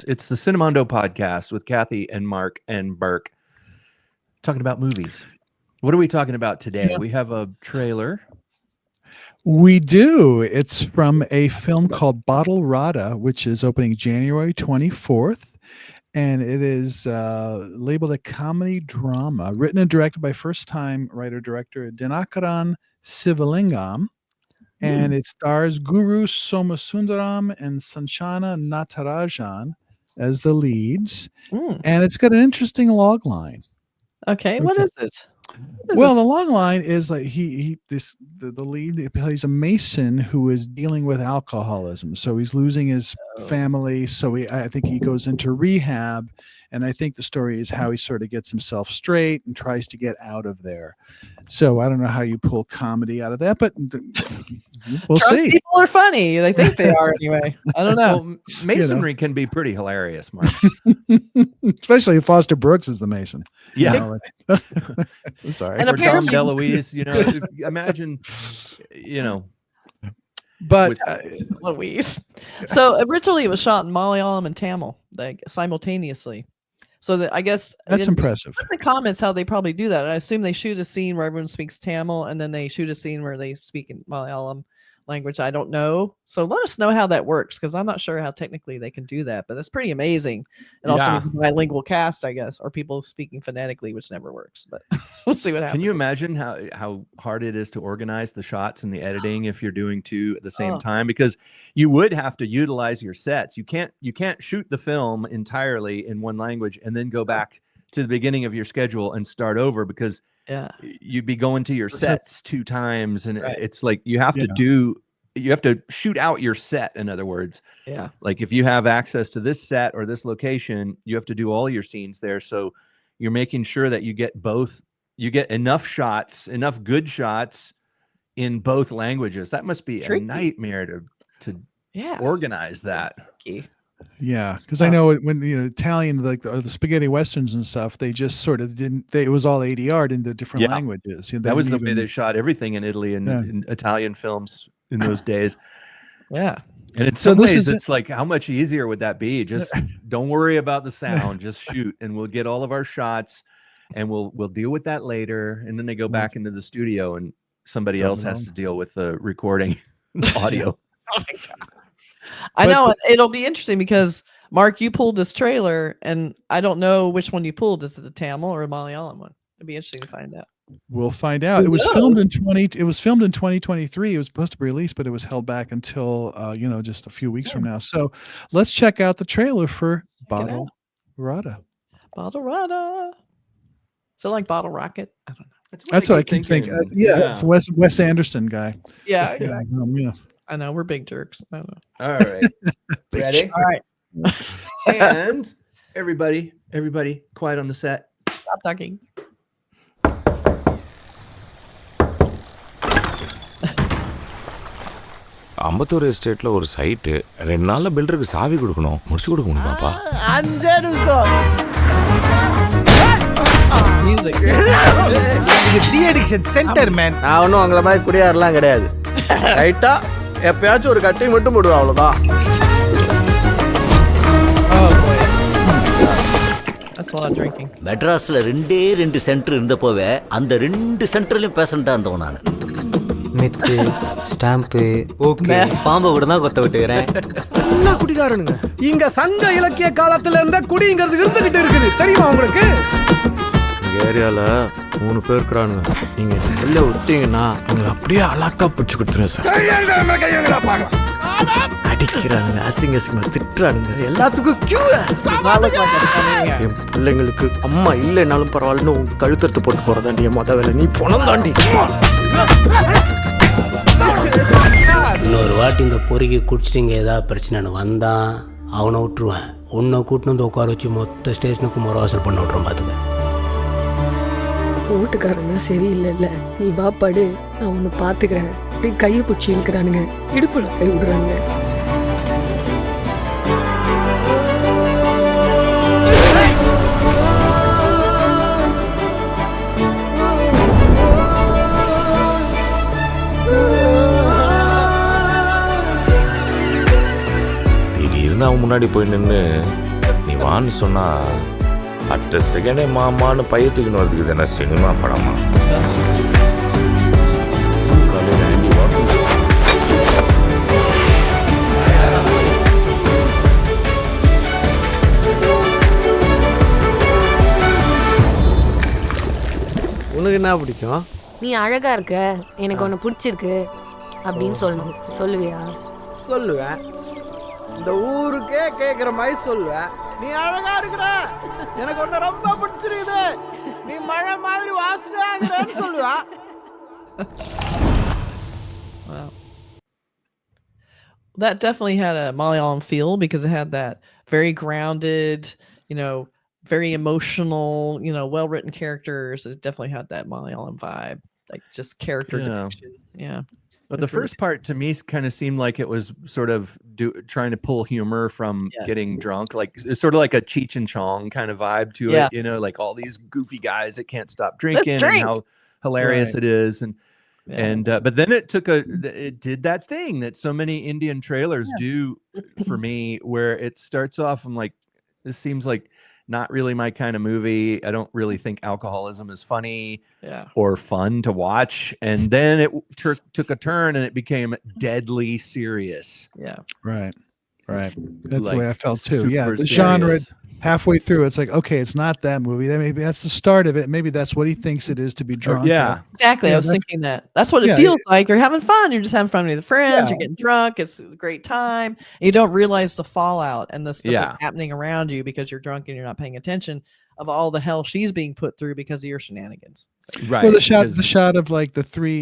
It's the Cinemondo podcast with Kathy and Mark and Burke talking about movies. What are we talking about today? We have a trailer. We do. It's from a film called Bottle Radha, which is opening January 24th. And it is labeled a comedy drama, written and directed by first-time writer-director Dhinakaran Sivalingam. And it stars Guru Somasundaram and Sanchana Natarajan as the leads. And it's got an interesting log line. Okay, what is it? Well, the long line is like the lead plays a mason who is dealing with alcoholism. So he's losing his family. So I think he goes into rehab, and I think the story is how he sort of gets himself straight and tries to get out of there. So I don't know how you pull comedy out of that, but we'll see. People are funny. They think they are anyway. I don't know. Well, masonry can be pretty hilarious, Mark. Especially if Foster Brooks is the mason. Yeah. Sorry. And Or Dom apparently- DeLuise, imagine, But Louise. So originally it was shot in Malayalam and Tamil, like simultaneously. So that I guess that's impressive. In the comments how they probably do that. I assume they shoot a scene where everyone speaks Tamil and then they shoot a scene where they speak in Malayalam language. I don't know. So let us know how that works, because I'm not sure how technically they can do that, but that's pretty amazing. It also means a bilingual cast, I guess, or people speaking phonetically, which never works, but we'll see what happens. Can you imagine how hard it is to organize the shots and the editing if you're doing two at the same time? Because you would have to utilize your sets. You can't shoot the film entirely in one language and then go back to the beginning of your schedule and start over, because you'd be going to your sets two times, and it's like you have to shoot out your set. In other words, like if you have access to this set or this location, you have to do all your scenes there. So you're making sure that you get enough shots, enough good shots in both languages. That must be a nightmare to organize that. Yeah, because I know when Italian, like the spaghetti westerns and stuff, they just sort of it was all ADR'd into different languages. That was the way they shot everything in Italy and in Italian films in those days. Yeah. And in some ways, it's like, how much easier would that be? Just don't worry about the sound, just shoot, and we'll get all of our shots, and we'll deal with that later. And then they go back into the studio, and somebody else has to deal with the recording, the audio. Oh my God. I know it'll be interesting because Mark, you pulled this trailer, and I don't know which one you pulled. Is it the Tamil or Malayalam one? It'd be interesting to find out. We'll find out. It was filmed in 2023. It was supposed to be released, but it was held back until just a few weeks from now. So let's check out the trailer for Bottle Radha. Bottle Radha. So like Bottle Rocket? I don't know. That's what I can think. It's Wes Anderson guy. Yeah, exactly. I know, we're big jerks. I don't know. All right. Ready? All right. And everybody, quiet on the set. Stop talking. Ambattur எஸ்டேட்ல ஒரு site 2 நாள்ல பில்டருக்கு சாவி கொடுக்கணும். முடிச்சு கொடுக்க முடியுமாப்பா? 5 நிமிஷம். Music. இது de addiction centre man. நான் ஒன்றும் அவங்கள மாதிரி குடியாரெல்லாம் கிடையாது. ரைட்டா எப்பயாச்சும் ஒரு கட்டிங் மட்டும் போடுவேன், அவ்வளோதான். மெட்ராஸ்ல 2 சென்டர் இருந்தப்போவே அந்த 2 சென்டர்லயும் பேசண்டா இருந்தவன் நான். மித்து ஸ்டாம்பு ஓகே பாம்பை கூட தான் கொத்த விட்டுக்கிறேன். என்ன குடிகாரனுங்க இங்க சங்க இலக்கிய காலத்துல இருந்த குடிங்கிறது இருந்துகிட்டு இருக்குது, தெரியுமா உங்களுக்கு? எங்க ஏரியால 3 பேர் இருக்கிறானுங்க. நீங்க உள்ள விட்டீங்கன்னா உங்களை அப்படியே அலாக்கா பிடிச்சு கொடுத்துருவேன் சார். அடிக்கிறானுங்க, அசிங்கமா திட்டுறானுங்க, எல்லாத்துக்கும் கியூ. என் பிள்ளைங்களுக்கு அம்மா இல்லைனாலும் பரவாயில்லன்னு உன் கழுத்தறுத்து போட்டு போறதாண்டி என் மொத வேலை. நீ பணம் தாண்டி. இன்னொரு வாட்டி இந்த பொறுக்கி குடிச்சிட்டிங்க ஏதாவது பிரச்சனைன்னு வந்தான் அவனை விட்டுருவேன். உன்னை கூட்டின்னு வந்து உட்கார வச்சு மொத்த ஸ்டேஷனுக்கு முறவாசல் பண்ண விட்றோம். பார்த்துக்க. ஓட்டுக்காரங்க சரியில்லைல்ல, நீ வா படு, நான் ஒன்று பார்த்துக்கிறேன். அப்படி கையை பிடிச்சி இழுக்கிறானுங்க, இடுப்புல கை விடுறானுங்க. திடீர்னு அவன் முன்னாடி போய் நின்று வான்னு சொன்னா அடுத்த செகண்டே மாமான்னு பையத்துக்குன்னு வரதுக்கு தானே சினிமா படமா. உனக்கு என்ன பிடிக்கும்? நீ அழகா இருக்க, எனக்கு உன்னை பிடிச்சிருக்கு அப்படின்னு சொல்லணும். சொல்லுவியா? சொல்லுவேன். இந்த ஊருக்கே கேட்குற மாதிரி சொல்லுவேன். நீ அழகா இருக்கிற, எனக்கு ஒன்று ரொம்ப பிடிச்சிருக்குது, நீ மழை மாதிரி வாசனையாகிறன்னு சொல்லுவேன். Wow. That definitely had a Malayalam feel because it had that very grounded, very emotional, well-written characters. It definitely had that Malayalam vibe, like just character depiction. Yeah. But the first part to me kind of seemed like it was sort of trying to pull humor from getting drunk, like it's sort of like a Cheech and Chong kind of vibe to it, like all these goofy guys that can't stop drinking and how hilarious it is. But then it did that thing that so many Indian trailers do for me, where it starts off, I'm like, this seems like not really my kind of movie. I don't really think alcoholism is funny or fun to watch. And then it took a turn and it became deadly serious. Yeah. Right. That's like, the way I felt too. Yeah. The serious. genre halfway through, it's like, okay, it's not that movie. That maybe that's the start of it. Maybe that's what he thinks it is to be drunk. Exactly. I was thinking that. That's what it feels like. You're having fun. You're just having fun with your friends. You're getting drunk. It's a great time. And you don't realize the fallout and the stuff that's happening around you because you're drunk and you're not paying attention of all the hell she's being put through because of your shenanigans. Right. Well, the shot of like the three,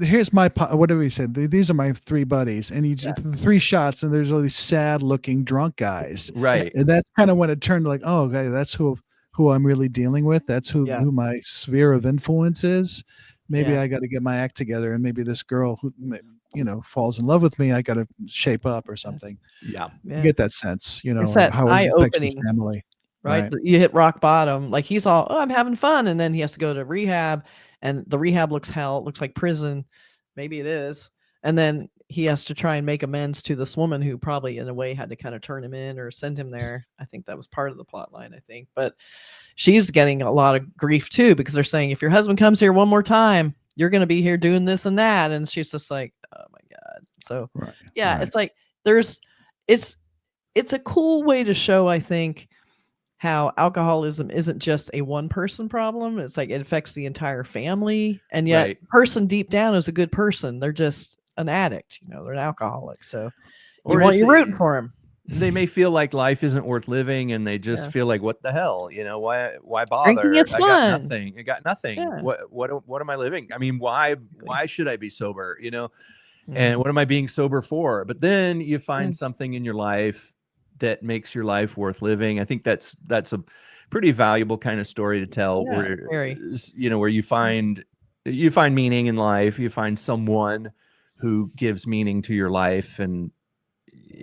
here's my, whatever he said, these are my three buddies, and he's the three shots, and there's all these sad looking drunk guys. Right. And that's kind of when it turned like, oh, okay, that's who I'm really dealing with. That's who my sphere of influence is. Maybe I got to get my act together, and maybe this girl who, falls in love with me, I got to shape up or something. Yeah. You get that sense, it's that how it affects his eye-opening family. Right? You hit rock bottom. Like he's all, oh, I'm having fun. And then he has to go to rehab, and the rehab looks hell. It looks like prison. Maybe it is. And then he has to try and make amends to this woman who probably in a way had to kind of turn him in or send him there. I think that was part of the plot line, I think. But she's getting a lot of grief too, because they're saying, if your husband comes here one more time, you're going to be here doing this and that. And she's just like, oh my God. So it's like, it's a cool way to show, I think, how alcoholism isn't just a one person problem. It's like it affects the entire family. And yet the person deep down is a good person. They're just an addict, they're an alcoholic. So you're rooting for him. They may feel like life isn't worth living, and they just feel like, what the hell, why bother? Drinking, it's fun. I got nothing. What am I living? I mean, why should I be sober? And what am I being sober for? But then you find something in your life that makes your life worth living. I think that's a pretty valuable kind of story to tell, where you find meaning in life, you find someone who gives meaning to your life, and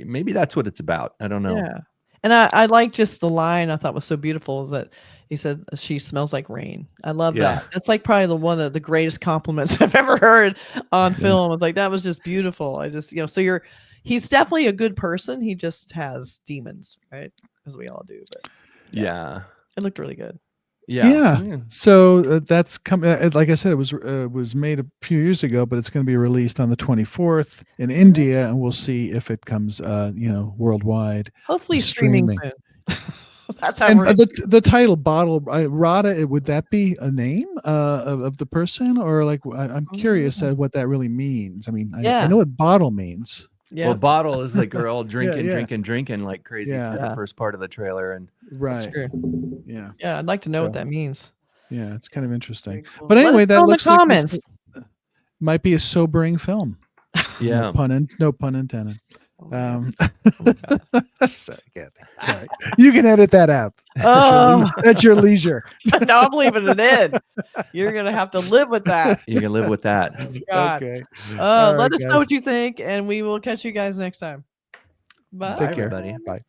maybe that's what it's about. I don't know. Yeah. And I like just the line I thought was so beautiful, is that he said, she smells like rain. I love that. That's like probably one of the greatest compliments I've ever heard on film. It's like, that was just beautiful. I just, so he's definitely a good person. He just has demons, right? As we all do. But it looked really good. So that's coming. Like I said, it was made a few years ago, but it's going to be released on the 24th in India, and we'll see if it comes worldwide. Hopefully streaming soon. That's how the title Bottle Radha, would that be a name of the person, or like I'm curious at what that really means. I mean, I know what bottle means. Yeah. Well, bottle is like they're all drinking like crazy for the first part of the trailer, and yeah, I'd like to know what that means. Yeah, it's kind of interesting. Cool. But anyway, that looks like comments. Might be a sobering film. Yeah, no pun intended. Sorry. You can edit that out. At your leisure. No, I'm leaving it in. You're gonna have to live with that. You can live with that. Okay. Let us know what you think, and we will catch you guys next time. Bye. Take care. Everybody. Bye.